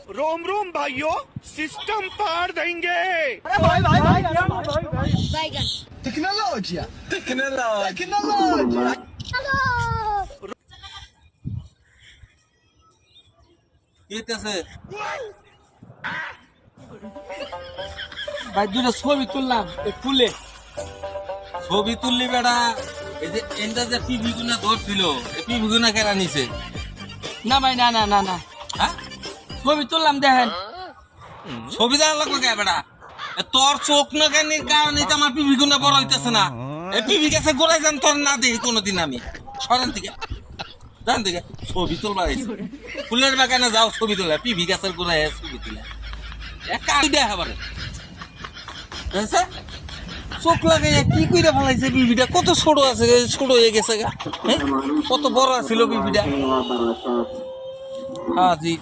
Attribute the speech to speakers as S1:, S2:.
S1: रोम रोम भाइयों, सिस्टम पार देंगे।
S2: Tecnologia. Tecnologia.
S3: এতেছে ভাই দুটো ছবি তুললাম এই ফুলে ছবি তুললি বেটা এই যে এন্ডা যে পিভি গুনা ধরছিল এই পিভি গুনা কেনা নিছে
S4: না ভাই না না না না
S3: হ্যাঁ
S4: ছবি তুললাম দেখেন
S3: ছবি দেখা লাগবে কে বেটা তোর চোখ না কেন কারণে তো আমার পিভি গুনা বড় হইতেছে না এই পিভি কাছে গোড়ায় যান তোর না দেখি কোনোদিন আমি সরেন থেকে জান থেকে ছবি তুলবা ফুলের বাগানে যাও ছবি তোলা পিভি গাছের গোড়ায় ছবি তোলা এক কাজ দেখা পারে চোখ লাগাইয়া কি কইরা ফেলাইছে পিভিটা কত ছোট আছে ছোট হয়ে গেছে গা কত বড় ছিল পিভিটা হ্যাঁ জি